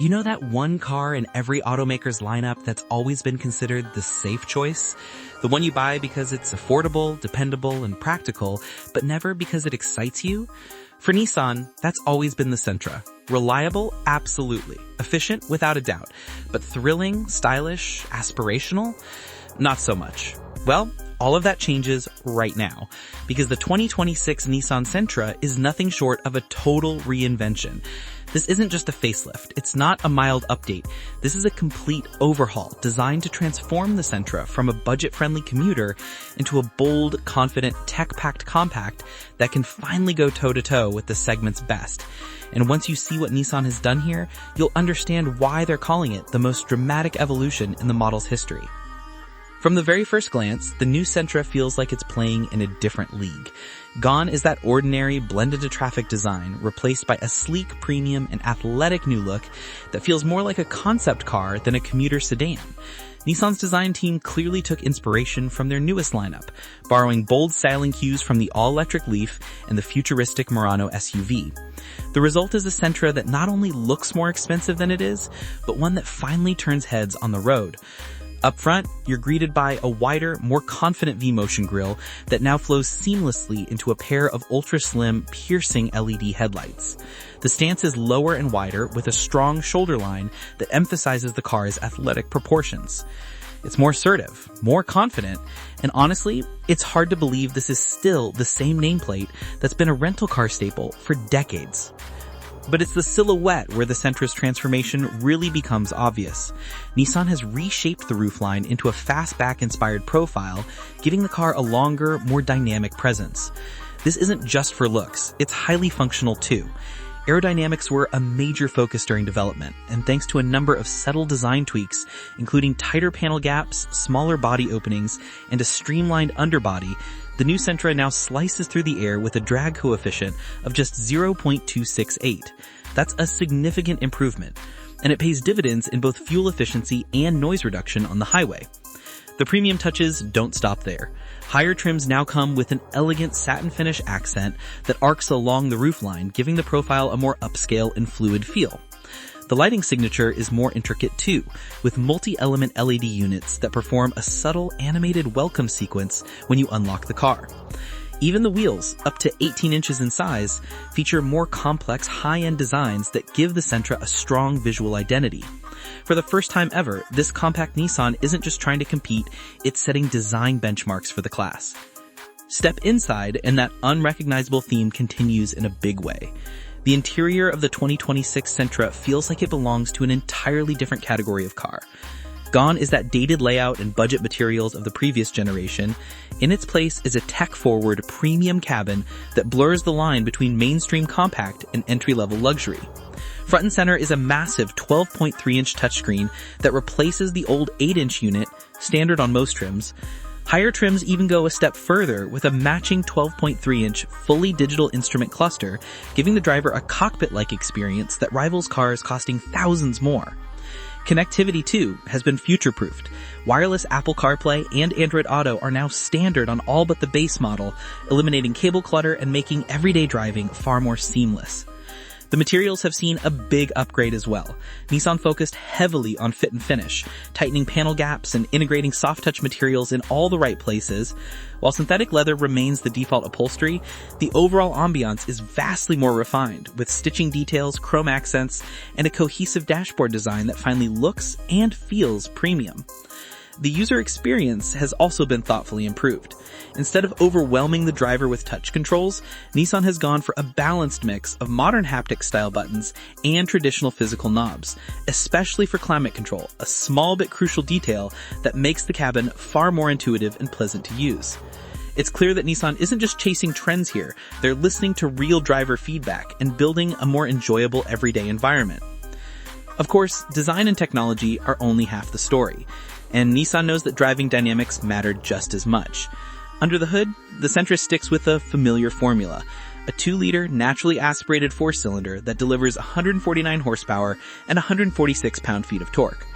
You know that one car in every automaker's lineup that's always been considered the safe choice? The one you buy because it's affordable, dependable, and practical, but never because it excites you? For Nissan, that's always been the Sentra. Reliable? Absolutely. Efficient? Without a doubt. But thrilling, stylish, aspirational? Not so much. Well, all of that changes right now, because the 2026 Nissan Sentra is nothing short of a total reinvention. This isn't just a facelift. It's not a mild update. This is a complete overhaul designed to transform the Sentra from a budget-friendly commuter into a bold, confident, tech-packed compact that can finally go toe-to-toe with the segment's best. And once you see what Nissan has done here, you'll understand why they're calling it the most dramatic evolution in the model's history. From the very first glance, the new Sentra feels like it's playing in a different league. Gone is that ordinary, blended-to-traffic design, replaced by a sleek, premium, and athletic new look that feels more like a concept car than a commuter sedan. Nissan's design team clearly took inspiration from their newest lineup, borrowing bold styling cues from the all-electric Leaf and the futuristic Murano SUV. The result is a Sentra that not only looks more expensive than it is, but one that finally turns heads on the road. Up front, you're greeted by a wider, more confident V-Motion grille that now flows seamlessly into a pair of ultra-slim, piercing LED headlights. The stance is lower and wider with a strong shoulder line that emphasizes the car's athletic proportions. It's more assertive, more confident, and honestly, it's hard to believe this is still the same nameplate that's been a rental car staple for decades. But it's the silhouette where the Sentra's transformation really becomes obvious. Nissan has reshaped the roofline into a fastback-inspired profile, giving the car a longer, more dynamic presence. This isn't just for looks, it's highly functional too. Aerodynamics were a major focus during development, and thanks to a number of subtle design tweaks, including tighter panel gaps, smaller body openings, and a streamlined underbody, the new Sentra now slices through the air with a drag coefficient of just 0.268. That's a significant improvement, and it pays dividends in both fuel efficiency and noise reduction on the highway. The premium touches don't stop there. Higher trims now come with an elegant satin finish accent that arcs along the roofline, giving the profile a more upscale and fluid feel. The lighting signature is more intricate too, with multi-element LED units that perform a subtle animated welcome sequence when you unlock the car. Even the wheels, up to 18 inches in size, feature more complex high-end designs that give the Sentra a strong visual identity. For the first time ever, this compact Nissan isn't just trying to compete, it's setting design benchmarks for the class. Step inside and that unrecognizable theme continues in a big way. The interior of the 2026 Sentra feels like it belongs to an entirely different category of car. Gone is that dated layout and budget materials of the previous generation. In its place is a tech-forward premium cabin that blurs the line between mainstream compact and entry-level luxury. Front and center is a massive 12.3-inch touchscreen that replaces the old 8-inch unit, standard on most trims. Higher trims even go a step further with a matching 12.3-inch fully digital instrument cluster, giving the driver a cockpit-like experience that rivals cars costing thousands more. Connectivity, too, has been future-proofed. Wireless Apple CarPlay and Android Auto are now standard on all but the base model, eliminating cable clutter and making everyday driving far more seamless. The materials have seen a big upgrade as well. Nissan focused heavily on fit and finish, tightening panel gaps and integrating soft-touch materials in all the right places. While synthetic leather remains the default upholstery, the overall ambiance is vastly more refined, with stitching details, chrome accents, and a cohesive dashboard design that finally looks and feels premium. The user experience has also been thoughtfully improved. Instead of overwhelming the driver with touch controls, Nissan has gone for a balanced mix of modern haptic-style buttons and traditional physical knobs, especially for climate control, a small but crucial detail that makes the cabin far more intuitive and pleasant to use. It's clear that Nissan isn't just chasing trends here, they're listening to real driver feedback and building a more enjoyable everyday environment. Of course, design and technology are only half the story, and Nissan knows that driving dynamics matter just as much. Under the hood, the Sentra sticks with a familiar formula, a 2-liter naturally aspirated 4-cylinder that delivers 149 horsepower and 146 pound-feet of torque.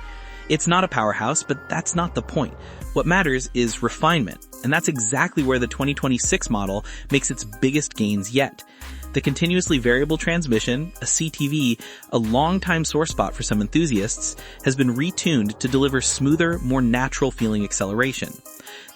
It's not a powerhouse, but that's not the point. What matters is refinement, and that's exactly where the 2026 model makes its biggest gains yet. The continuously variable transmission, a CTV, a longtime sore spot for some enthusiasts, has been retuned to deliver smoother, more natural-feeling acceleration.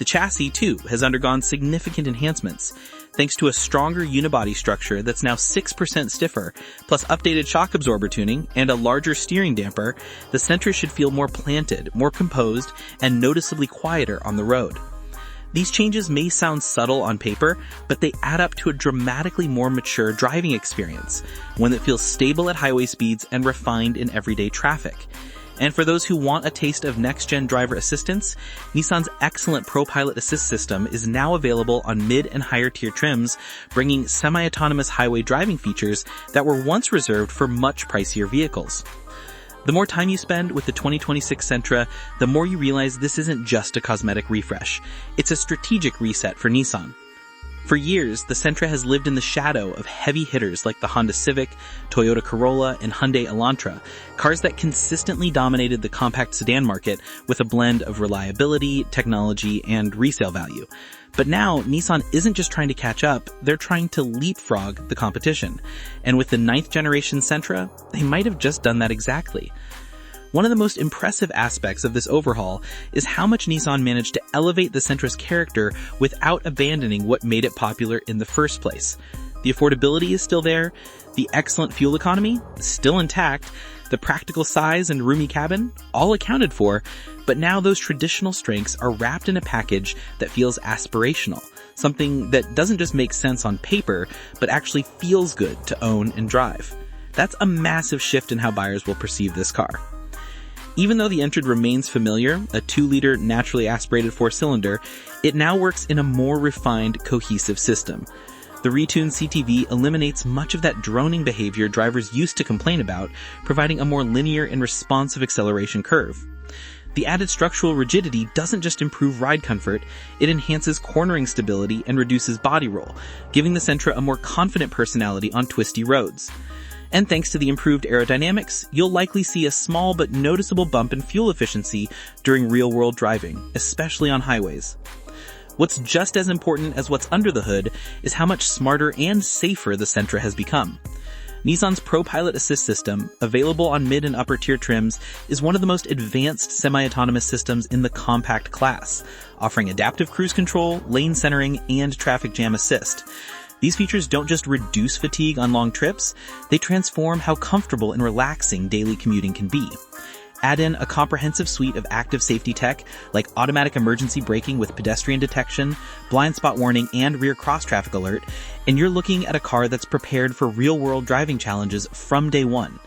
The chassis, too, has undergone significant enhancements. Thanks to a stronger unibody structure that's now 6% stiffer, plus updated shock absorber tuning and a larger steering damper, the Sentra should feel more planted, more composed, and noticeably quieter on the road. These changes may sound subtle on paper, but they add up to a dramatically more mature driving experience, one that feels stable at highway speeds and refined in everyday traffic. And for those who want a taste of next-gen driver assistance, Nissan's excellent ProPilot Assist system is now available on mid and higher tier trims, bringing semi-autonomous highway driving features that were once reserved for much pricier vehicles. The more time you spend with the 2026 Sentra, the more you realize this isn't just a cosmetic refresh. It's a strategic reset for Nissan. For years, the Sentra has lived in the shadow of heavy hitters like the Honda Civic, Toyota Corolla, and Hyundai Elantra, cars that consistently dominated the compact sedan market with a blend of reliability, technology, and resale value. But now, Nissan isn't just trying to catch up, they're trying to leapfrog the competition. And with the 9th generation Sentra, they might have just done that exactly. One of the most impressive aspects of this overhaul is how much Nissan managed to elevate the Sentra's character without abandoning what made it popular in the first place. The affordability is still there, the excellent fuel economy is still intact, the practical size and roomy cabin all accounted for, but now those traditional strengths are wrapped in a package that feels aspirational, something that doesn't just make sense on paper, but actually feels good to own and drive. That's a massive shift in how buyers will perceive this car. Even though the Entrad remains familiar, a 2-liter naturally aspirated 4-cylinder, it now works in a more refined, cohesive system. The retuned CTV eliminates much of that droning behavior drivers used to complain about, providing a more linear and responsive acceleration curve. The added structural rigidity doesn't just improve ride comfort, it enhances cornering stability and reduces body roll, giving the Sentra a more confident personality on twisty roads. And thanks to the improved aerodynamics, you'll likely see a small but noticeable bump in fuel efficiency during real-world driving, especially on highways. What's just as important as what's under the hood is how much smarter and safer the Sentra has become. Nissan's ProPilot Assist system, available on mid and upper tier trims, is one of the most advanced semi-autonomous systems in the compact class, offering adaptive cruise control, lane centering, and traffic jam assist. These features don't just reduce fatigue on long trips, they transform how comfortable and relaxing daily commuting can be. Add in a comprehensive suite of active safety tech, like automatic emergency braking with pedestrian detection, blind spot warning, and rear cross-traffic alert, and you're looking at a car that's prepared for real-world driving challenges from day one.